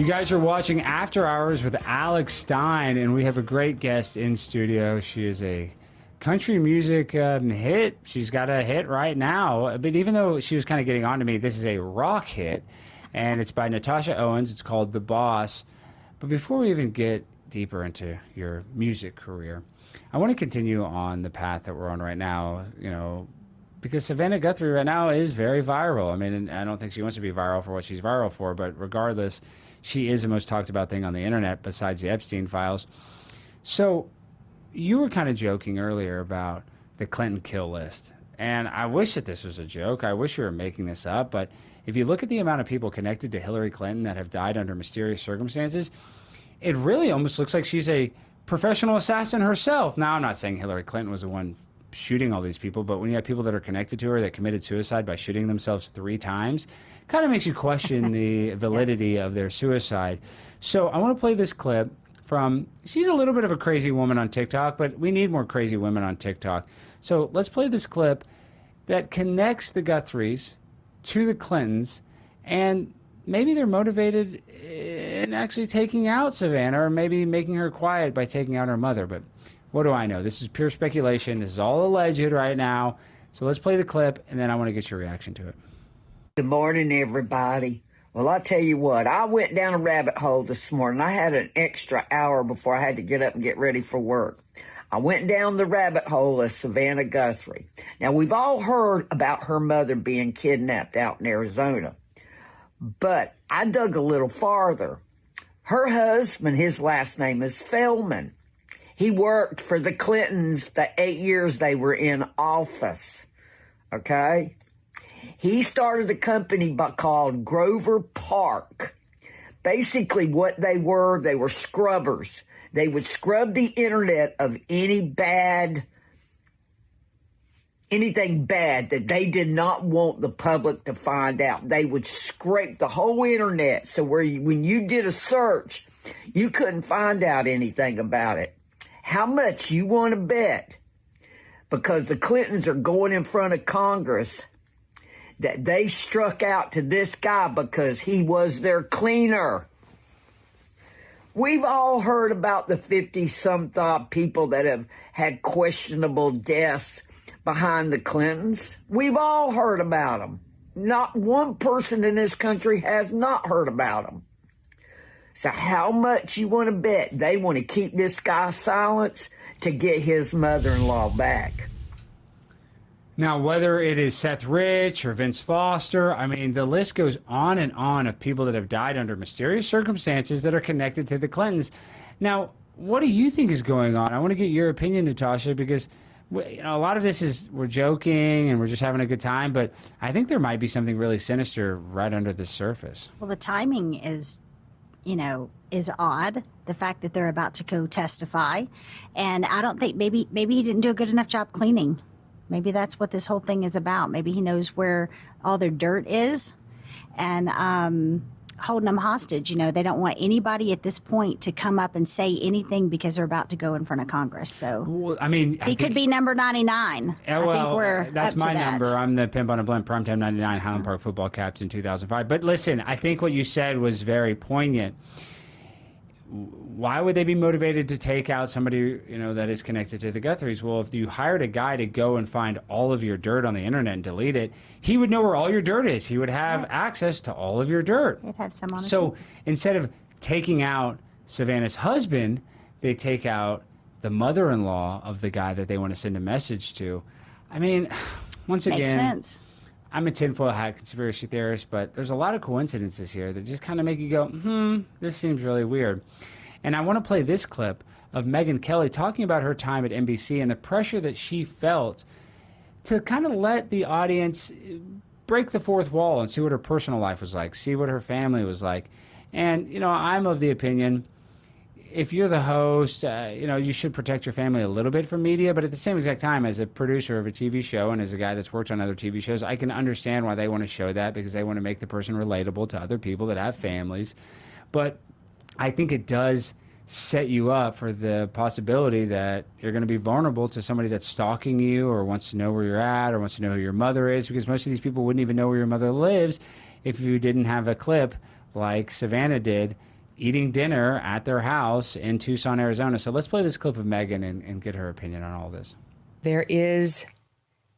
You guys are watching After Hours with Alex Stein, and we have a great guest in studio. She is a country music hit. She's got a hit right now. But even though she was kind of getting on to me, this is a rock hit, and it's by Natasha Owens. It's called The Boss. But before we even get deeper into your music career, I want to continue on the path that we're on right now, you know, because Savannah Guthrie right now is very viral. I mean, I don't think she wants to be viral for what she's viral for, but regardless, she is the most talked about thing on the internet besides the Epstein files. So you were kind of joking earlier about the Clinton kill list. And I wish that this was a joke. I wish we were making this up. But if you look at the amount of people connected to Hillary Clinton that have died under mysterious circumstances, it really almost looks like she's a professional assassin herself. Now, I'm not saying Hillary Clinton was the one shooting all these people, but when you have people that are connected to her that committed suicide by shooting themselves 3 times, kind of makes you question the validity of their suicide. So I want to play this clip from, she's a little bit of a crazy woman on TikTok, but we need more crazy women on TikTok. So let's play this clip that connects the Guthries to the Clintons, and maybe they're motivated in actually taking out Savannah, or maybe making her quiet by taking out her mother. But what do I know? This is pure speculation. This is all alleged right now. So let's play the clip, and then I want to get your reaction to it. Good morning, everybody. Well, I'll tell you what, I went down a rabbit hole this morning. I had an extra hour before I had to get up and get ready for work. I went down the rabbit hole of Savannah Guthrie. Now, we've all heard about her mother being kidnapped out in Arizona, but I dug a little farther. Her husband, his last name is Feldman. He worked for the Clintons the 8 years they were in office, okay? He started a company called Grover Park. Basically what they were scrubbers. They would scrub the internet of anything bad that they did not want the public to find out. They would scrape the whole internet, so when you did a search, you couldn't find out anything about it. How much you want to bet? Because the Clintons are going in front of Congress that they struck out to this guy because he was their cleaner. We've all heard about the 50-some-odd people that have had questionable deaths behind the Clintons. We've all heard about them. Not one person in this country has not heard about them. So how much you want to bet they want to keep this guy silent to get his mother-in-law back? Now, whether it is Seth Rich or Vince Foster, I mean, the list goes on and on of people that have died under mysterious circumstances that are connected to the Clintons. Now, what do you think is going on? I want to get your opinion, Natasha, because you know, a lot of this is we're joking and we're just having a good time, but I think there might be something really sinister right under the surface. Well, the timing is, you know, is odd. The fact that they're about to go testify, and I don't think maybe he didn't do a good enough job cleaning. Maybe that's what this whole thing is about. Maybe he knows where all their dirt is, and holding them hostage. You know, they don't want anybody at this point to come up and say anything because they're about to go in front of Congress. So, well, I mean, he could be number 99. Well, I think we're that's up to my that. number. I'm the Pimp on a Blimp Primetime 99 Highland Park football captain 2005. But listen, I think what you said was very poignant. Why would they be motivated to take out somebody, you know, that is connected to the Guthries? Well, if you hired a guy to go and find all of your dirt on the internet and delete it, he would know where all your dirt is. He would have access to all of your dirt. He'd have some on his So hands. instead of taking out Savannah's husband, they take out the mother-in-law of the guy that they want to send a message to. I mean, once Makes again, sense. I'm a tinfoil hat conspiracy theorist, but there's a lot of coincidences here that just kind of make you go, this seems really weird. And I want to play this clip of Megyn Kelly talking about her time at NBC and the pressure that she felt to kind of let the audience break the fourth wall and see what her personal life was like, see what her family was like. And, you know, I'm of the opinion, if you're the host, you know, you should protect your family a little bit from media, but at the same exact time, as a producer of a TV show and as a guy that's worked on other TV shows, I can understand why they want to show that, because they want to make the person relatable to other people that have families. But I think it does set you up for the possibility that you're going to be vulnerable to somebody that's stalking you or wants to know where you're at or wants to know who your mother is, because most of these people wouldn't even know where your mother lives if you didn't have a clip like Savannah did eating dinner at their house in Tucson, Arizona. So let's play this clip of Megyn and get her opinion on all this. There is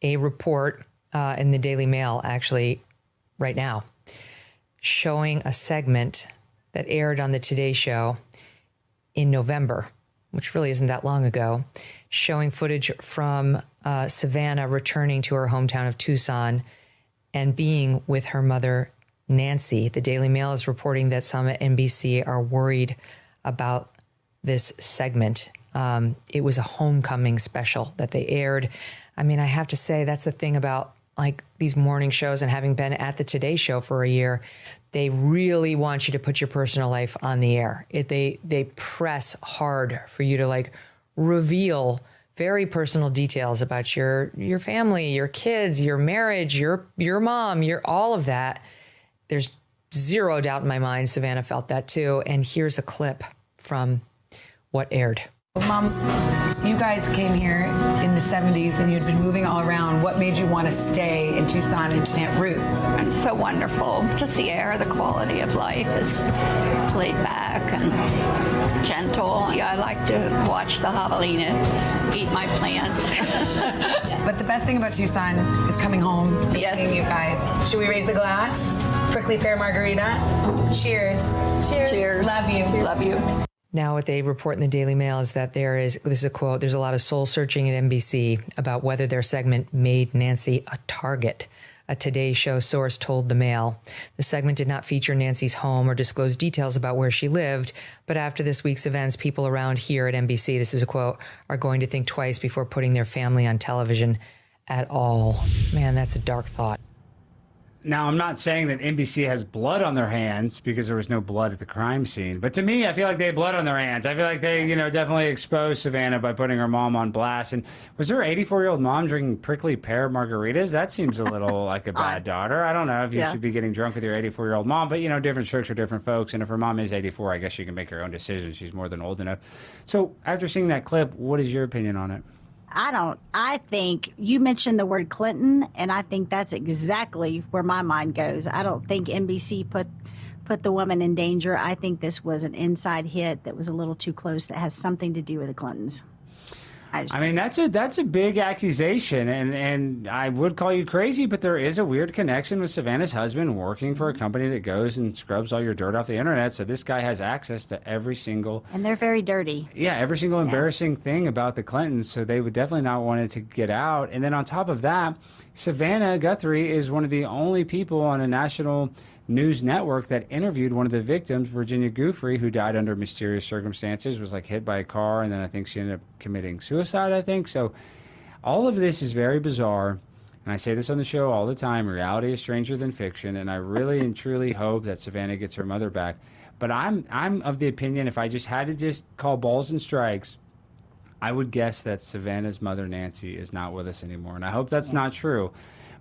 a report in the Daily Mail, actually, right now, showing a segment that aired on the Today Show in November, which really isn't that long ago, showing footage from Savannah returning to her hometown of Tucson and being with her mother, Nancy. The Daily Mail is reporting that some at NBC are worried about this segment. It was a homecoming special that they aired. I mean, I have to say, that's the thing about like these morning shows, and having been at the Today Show for a year, they really want you to put your personal life on the air. They press hard for you to like reveal very personal details about your family, your kids, your marriage, your mom, all of that. There's zero doubt in my mind Savannah felt that too. And here's a clip from what aired. Mom, you guys came here in the 70s and you'd been moving all around. What made you want to stay in Tucson and plant roots? It's so wonderful. Just the air, the quality of life is laid back and gentle. Yeah, I like to watch the javelina eat my plants. But the best thing about Tucson is coming home and seeing you guys. Should we raise a glass? Prickly pear margarita? Cheers. Cheers. Cheers. Love you. Love you. Now, what they report in the Daily Mail is that this is a quote, there's a lot of soul searching at NBC about whether their segment made Nancy a target. A Today Show source told the Mail. The segment did not feature Nancy's home or disclose details about where she lived, but after this week's events, people around here at NBC, this is a quote, are going to think twice before putting their family on television at all. Man, that's a dark thought. Now, I'm not saying that NBC has blood on their hands because there was no blood at the crime scene. But to me, I feel like they had blood on their hands. I feel like they, definitely exposed Savannah by putting her mom on blast. And was her 84-year-old mom drinking prickly pear margaritas? That seems a little like a bad daughter. I don't know if you should be getting drunk with your 84-year-old mom. But, different strokes for different folks. And if her mom is 84, I guess she can make her own decisions. She's more than old enough. So after seeing that clip, what is your opinion on it? I think you mentioned the word Clinton, and I think that's exactly where my mind goes. I don't think NBC put the woman in danger. I think this was an inside hit that was a little too close that has something to do with the Clintons. I mean, that's a big accusation, and I would call you crazy, but there is a weird connection with Savannah's husband working for a company that goes and scrubs all your dirt off the internet. So this guy has access to every single... And they're very dirty. Yeah, every single embarrassing thing about the Clintons, so they would definitely not want it to get out. And then on top of that, Savannah Guthrie is one of the only people on a national news network that interviewed one of the victims, Virginia Guthrie, who died under mysterious circumstances, was like hit by a car, and then I think she ended up committing suicide, I think. So all of this is very bizarre, and I say this on the show all the time, reality is stranger than fiction, and I really and truly hope that Savannah gets her mother back. But I'm of the opinion, if I just had to just call balls and strikes, I would guess that Savannah's mother, Nancy, is not with us anymore, and I hope that's not true.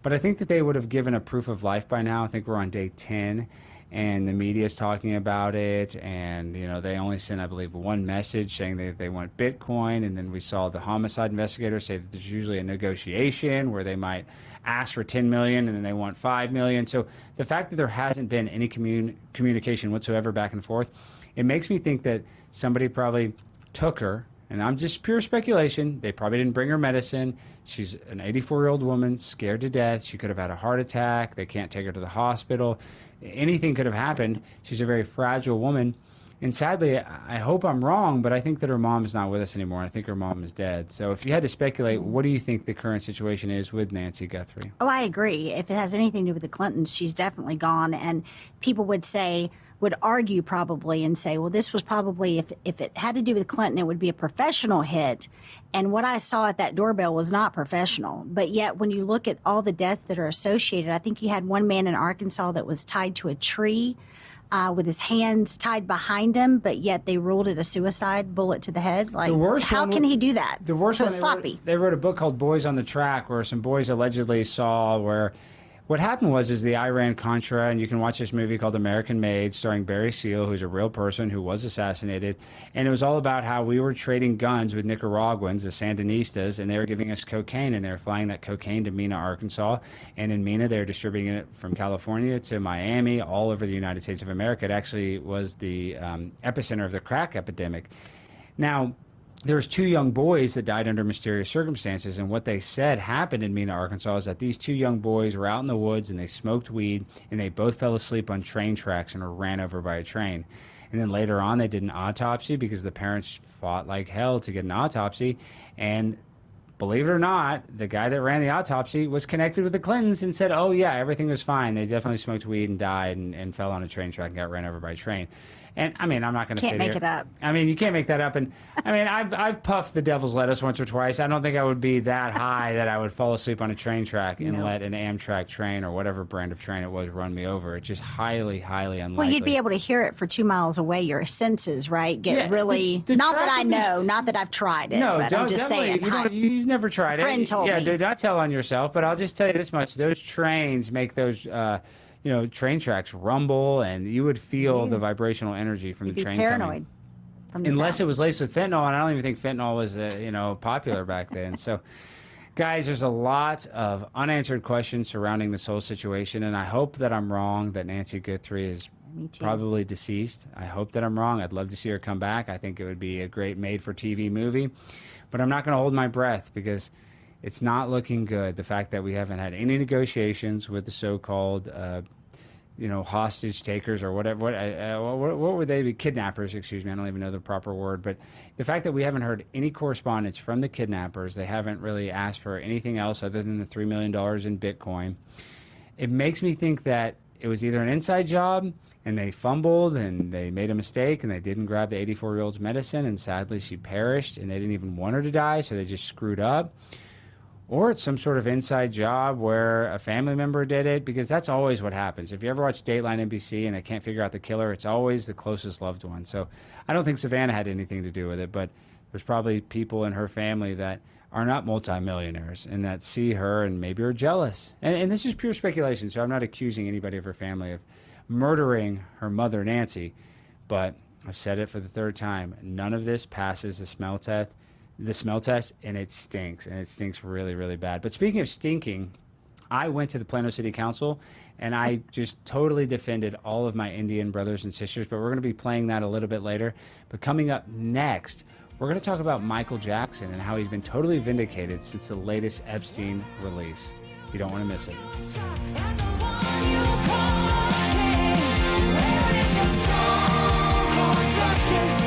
But I think that they would have given a proof of life by now. I think we're on day 10, and the media is talking about it. And, they only sent, I believe, one message saying that they want Bitcoin. And then we saw the homicide investigators say that there's usually a negotiation where they might ask for $10 million and then they want $5 million. So the fact that there hasn't been any communication whatsoever back and forth, it makes me think that somebody probably took her. And I'm just pure speculation. They probably didn't bring her medicine. She's an 84-year-old woman, scared to death. She could have had a heart attack. They can't take her to the hospital. Anything could have happened. She's a very fragile woman. And sadly, I hope I'm wrong, but I think that her mom is not with us anymore. I think her mom is dead. So if you had to speculate, what do you think the current situation is with Nancy Guthrie? Oh, I agree. If it has anything to do with the Clintons, she's definitely gone. And people would argue probably and say, well, this was probably, if it had to do with Clinton, it would be a professional hit. And what I saw at that doorbell was not professional. But yet, when you look at all the deaths that are associated, I think you had one man in Arkansas that was tied to a tree with his hands tied behind him, but yet they ruled it a suicide, bullet to the head. Like, how can he do that? The worst so one, sloppy. They wrote a book called Boys on the Track, where some boys allegedly saw where what happened was the Iran-Contra, and you can watch this movie called American Made, starring Barry Seal, who's a real person who was assassinated. And it was all about how we were trading guns with Nicaraguans, the Sandinistas, and they were giving us cocaine, and they were flying that cocaine to Mena, Arkansas. And in Mena, they were distributing it from California to Miami, all over the United States of America. It actually was the epicenter of the crack epidemic. Now, there was 2 young boys that died under mysterious circumstances, and what they said happened in Mena, Arkansas is that these 2 young boys were out in the woods and they smoked weed and they both fell asleep on train tracks and were ran over by a train. And then later on they did an autopsy because the parents fought like hell to get an autopsy, and believe it or not, the guy that ran the autopsy was connected with the Clintons and said, oh yeah, everything was fine. They definitely smoked weed and died and fell on a train track and got ran over by a train. And I mean, I'm not going to say can't make it up. I mean, you can't make that up. And I mean, I've puffed the devil's lettuce once or twice. I don't think I would be that high that I would fall asleep on a train track and let an Amtrak train or whatever brand of train it was run me over. It's just highly, highly unlikely. Well, you'd be able to hear it for 2 miles away. Your senses, right? Get really. Not that I know. Not that I've tried it. No, but I'm just saying. You've never tried it. A friend told me. Yeah, do not tell on yourself. But I'll just tell you this much: those trains make those. Train tracks rumble, and you would feel the vibrational energy from the train paranoid coming. Unless it was laced with fentanyl, and I don't even think fentanyl was, popular back then. So, guys, there's a lot of unanswered questions surrounding this whole situation, and I hope that I'm wrong, that Nancy Guthrie is probably deceased. I hope that I'm wrong. I'd love to see her come back. I think it would be a great made-for-TV movie, but I'm not going to hold my breath because it's not looking good. The fact that we haven't had any negotiations with the so-called, hostage takers or whatever. What would they be? Kidnappers, excuse me. I don't even know the proper word. But the fact that we haven't heard any correspondence from the kidnappers, they haven't really asked for anything else other than the $3 million in Bitcoin. It makes me think that it was either an inside job and they fumbled and they made a mistake and they didn't grab the 84-year-old's medicine and sadly she perished and they didn't even want her to die, so they just screwed up. Or it's some sort of inside job where a family member did it, because that's always what happens. If you ever watch Dateline NBC and they can't figure out the killer, it's always the closest loved one. So I don't think Savannah had anything to do with it, but there's probably people in her family that are not multimillionaires and that see her and maybe are jealous. And this is pure speculation, so I'm not accusing anybody of her family of murdering her mother, Nancy. But I've said it for the 3rd time. None of this passes the smell test. And it stinks really, really bad. But speaking of stinking, I went to the Plano City Council and I just totally defended all of my Indian brothers and sisters, but we're going to be playing that a little bit later. But coming up next, we're going to talk about Michael Jackson and how he's been totally vindicated since the latest Epstein release. You don't want to miss it. Justice.